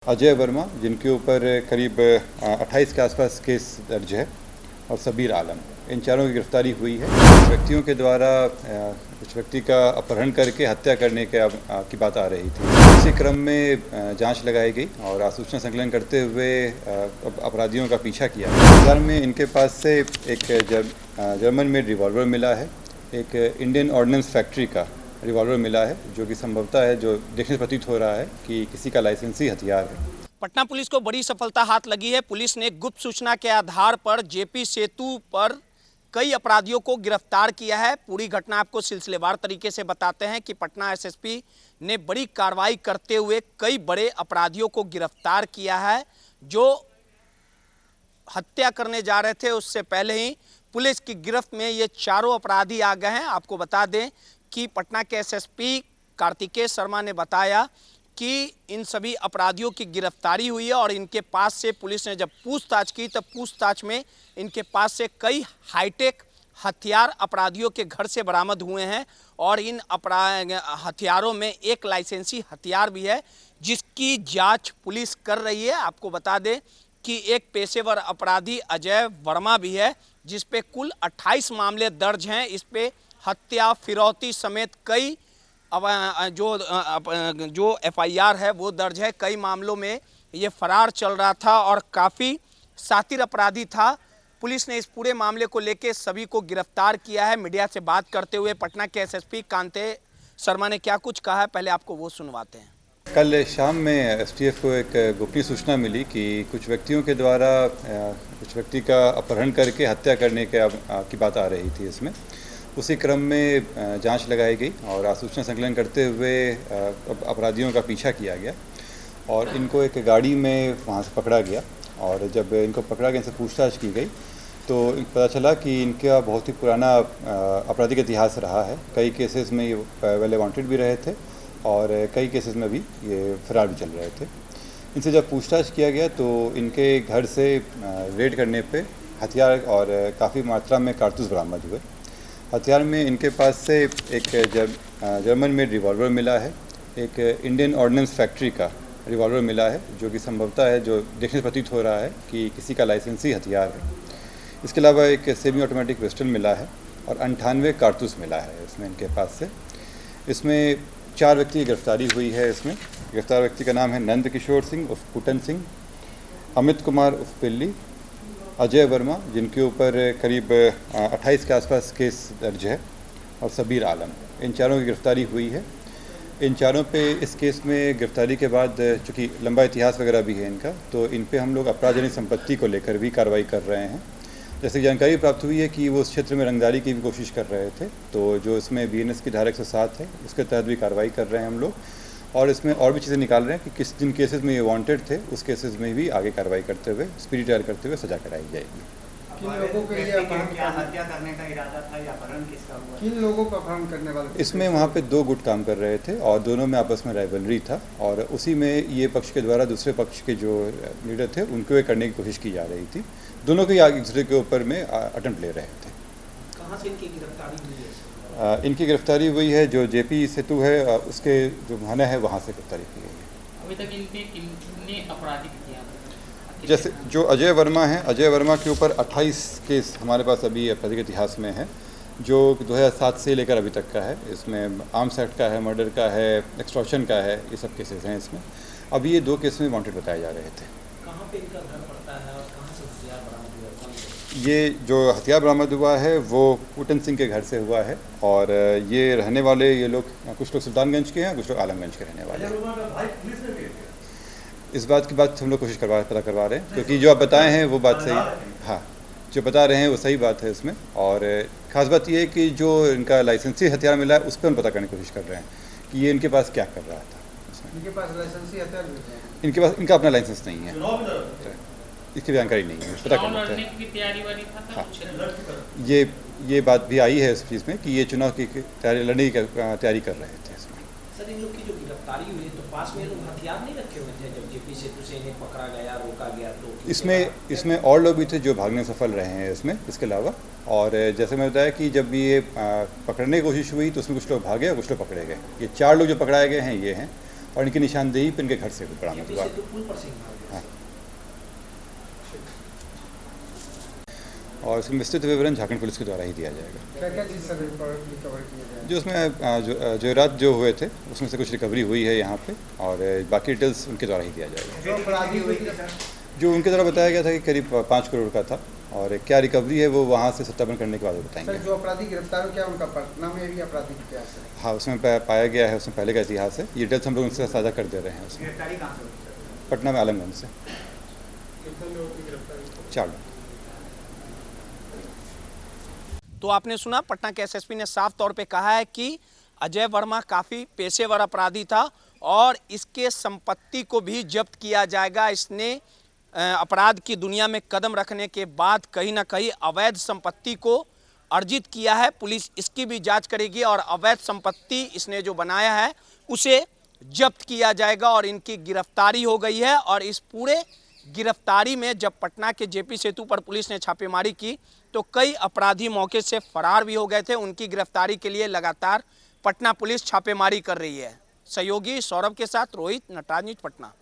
अजय वर्मा, जिनके ऊपर करीब 28 के आसपास केस दर्ज है, और सबीर आलम, इन चारों की गिरफ्तारी हुई है। कुछ व्यक्तियों के द्वारा कुछ व्यक्ति का अपहरण करके हत्या करने की बात आ रही थी। इसी क्रम में जांच लगाई गई और सूचना संकलन करते हुए अपराधियों का पीछा किया। बाजार में इनके पास से एक जर्मन मेड रिवॉल्वर मिला है, एक इंडियन ऑर्डिनेंस फैक्ट्री का रिवॉल्वर मिला है, जो कि संभवतः है, जो देखने से प्रतीत हो रहा है कि किसी का लाइसेंसी हथियार है। पटना पुलिस को बड़ी सफलता हाथ लगी है। पुलिस ने गुप्त सूचना के आधार पर जेपी सेतु पर कई अपराधियों को गिरफ्तार किया है। पूरी घटना आपको सिलसिलेवार तरीके से बताते हैं कि पटना एसएसपी ने बड़ी कार्रवाई करते हुए कई बड़े अपराधियों को गिरफ्तार किया है। जो हत्या करने जा रहे थे उससे पहले ही पुलिस की गिरफ्त में ये चारों अपराधी आ गए हैं। आपको बता दें कि पटना के एसएसपी कार्तिकेय शर्मा ने बताया कि इन सभी अपराधियों की गिरफ्तारी हुई है और इनके पास से पुलिस ने जब पूछताछ की तब पूछताछ में इनके पास से कई हाईटेक हथियार अपराधियों के घर से बरामद हुए हैं और इन हथियारों में एक लाइसेंसी हथियार भी है, जिसकी जांच पुलिस कर रही है। आपको बता दें कि एक पेशेवर अपराधी अजय वर्मा भी है, जिस पे कुल 28 मामले दर्ज हैं। इस पे हत्या, फिरौती समेत कई जो एफआईआर है वो दर्ज है। कई मामलों में ये फरार चल रहा था और काफ़ी शातिर अपराधी था। पुलिस ने इस पूरे मामले को लेकर सभी को गिरफ्तार किया है। मीडिया से बात करते हुए पटना के एसएसपी कार्तिकेय शर्मा ने क्या कुछ कहा है, पहले आपको वो सुनवाते हैं। कल शाम में एसटीएफ को एक गोपनीय सूचना मिली कि कुछ व्यक्तियों के द्वारा कुछ व्यक्ति का अपहरण करके हत्या करने की बात आ रही थी। इसमें उसी क्रम में जांच लगाई गई और सूचना संकलन करते हुए अपराधियों का पीछा किया गया और इनको एक गाड़ी में वहां से पकड़ा गया। और जब इनको पकड़ा गया, इनसे पूछताछ की गई तो पता चला कि इनका बहुत ही पुराना आपराधिक इतिहास रहा है। कई केसेस में ये पहले वांटेड भी रहे थे और कई केसेस में भी ये फरार भी चल रहे थे। इनसे जब पूछताछ किया गया तो इनके घर से रेड करने पे हथियार और काफ़ी मात्रा में कारतूस बरामद हुए। हथियार में इनके पास से एक जर्मन मेड रिवॉल्वर मिला है, एक इंडियन ऑर्डिनेंस फैक्ट्री का रिवॉल्वर मिला है, जो कि संभवतः है, जो देखने से प्रतीत हो रहा है कि किसी का लाइसेंसी हथियार है। इसके अलावा एक सेमी ऑटोमेटिक पिस्टल मिला है और 98 कारतूस मिला है इसमें इनके पास से। इसमें 4 व्यक्ति की गिरफ्तारी हुई है। इसमें गिरफ्तार व्यक्ति का नाम है नंद किशोर सिंह उर्फ पुटन सिंह, अमित कुमार उर्फ पिल्ली, अजय वर्मा, जिनके ऊपर करीब 28 के आसपास केस दर्ज है, और सबीर आलम, इन चारों की गिरफ्तारी हुई है। इन चारों पे इस केस में गिरफ्तारी के बाद, चूँकि लंबा इतिहास वगैरह भी है इनका, तो इन पे हम लोग अपराधजनित संपत्ति को लेकर भी कार्रवाई कर रहे हैं। जैसे जानकारी प्राप्त हुई है कि वो उस क्षेत्र में रंगदारी की भी कोशिश कर रहे थे, तो जो इसमें बीएनएस की धारा 107 है उसके तहत भी कार्रवाई कर रहे हैं हम लोग। और इसमें और भी चीज़ें निकाल रहे हैं कि जिन केसेस में ये वांटेड थे उस केसेस में भी आगे कार्रवाई करते हुए, स्पीडी ट्रायल करते हुए सजा कराई जाएगी। किन लोगों के लिए हत्या करने का इरादा था या अपहरण किसका हुआ? किन लोगों को अपहरण करने वाले? इसमें वहाँ पे 2 गुट काम कर रहे थे और दोनों में आपस में राइवलरी था और उसी में ये पक्ष के द्वारा दूसरे पक्ष के जो लीडर थे उनको ये करने की कोशिश की जा रही थी। दोनों के एक दूसरे के ऊपर में अटेम्प्ट ले रहे थे। कहाँ से इनकी गिरफ्तारी हुई है? इनकी गिरफ्तारी हुई है जो जेपी सेतु है उसके जो थाना है वहाँ से गिरफ्तारी की गई है। अभी तक इन पे कितने आपराधिक किया? जैसे जो अजय वर्मा है, अजय वर्मा के ऊपर 28 केस हमारे पास अभी आपराधिक इतिहास में है, जो 2007 से लेकर अभी तक का है। इसमें आर्म्स एक्ट का है, मर्डर का है, एक्सटॉर्शन का है, ये सब केसेस हैं इसमें। अभी ये 2 केस में वांटेड बताए जा रहे थे। कहाँ पे इनका घर पड़ता है और कहाँ से हथियार बरामद हुआ? ये जो हथियार बरामद हुआ है वो पुटन सिंह के घर से हुआ है और ये रहने वाले, ये लोग कुछ लोग सुल्तानगंज के हैं, कुछ लोग आलमगंज के रहने वाले हैं। इस बात की हम लोग पता करवा रहे हैं, क्योंकि जो आप बताए हैं वो बात सही, हाँ, जो बता रहे हैं वो सही बात है इसमें। और ख़ास बात ये है कि जो इनका लाइसेंसी हथियार मिला है उस पर हम पता करने की कोशिश कर रहे हैं कि ये इनके पास क्या कर रहा था। इनके पास लाइसेंसी हथियार? इनके पास इनका अपना लाइसेंस नहीं है, इसकी जानकारी नहीं है, पता करना है। हाँ, ये बात भी आई है इस चीज़ में कि ये चुनाव की लड़ने की तैयारी कर रहे थे इसमें। सर, इन लोग की जो गिरफ्तारी हुई है तो पास में लोग हथियार नहीं रखे हुए थे जब जेपी सेतु से इन्हें पकड़ा गया, रोका गया? तो इसमें और लोग भी थे जो भागने सफल रहे हैं इसमें, इसके अलावा। और जैसे मैं बताया कि जब ये पकड़ने की कोशिश हुई तो उसमें कुछ लोग भागे और कुछ लोग पकड़े गए। ये 4 लोग जो पकड़ाए गए हैं ये हैं, और इनकी निशानदेही पर इनके घर से बरामद हुआ। हाँ। और इसमें विस्तृत विवरण झारखंड पुलिस के द्वारा ही दिया जाएगा। क्या-क्या चीज़ सब रिकवर किए गए? जो उसमें जेवरात जो हुए थे उसमें से कुछ रिकवरी हुई है यहाँ पे, और बाकी डिटेल्स उनके द्वारा ही दिया जाएगा। जो अपराधी हुई थी सर, जो उनके द्वारा बताया गया था कि करीब 5 करोड़ का था, और क्या रिकवरी है वो वहाँ से सत्यापन करने के बाद बताएंगे। सर जो अपराधी गिरफ्तार हो, क्या उनका पटना में भी आपराधिक इतिहास है? हाँ, उसमें पाया गया है, उसमें पहले का इतिहास है। ये डिटेल्स हम लोग उनसे साझा कर दे रहे हैं। उसमें गिरफ्तारी कहाँ से हुई सर? पटना में आलमगंज से कितने लोगों की गिरफ्तारी? 4 लोग। तो आपने सुना, पटना के एसएसपी ने साफ तौर पे कहा है कि अजय वर्मा काफ़ी पेशेवर अपराधी था और इसके संपत्ति को भी जब्त किया जाएगा। इसने अपराध की दुनिया में कदम रखने के बाद कहीं ना कहीं अवैध संपत्ति को अर्जित किया है। पुलिस इसकी भी जांच करेगी और अवैध संपत्ति इसने जो बनाया है उसे जब्त किया जाएगा और इनकी गिरफ्तारी हो गई है। और इस पूरे गिरफ्तारी में जब पटना के जेपी सेतु पर पुलिस ने छापेमारी की तो कई अपराधी मौके से फरार भी हो गए थे। उनकी गिरफ्तारी के लिए लगातार पटना पुलिस छापेमारी कर रही है। सहयोगी सौरभ के साथ रोहित, नटराज न्यूज़, पटना।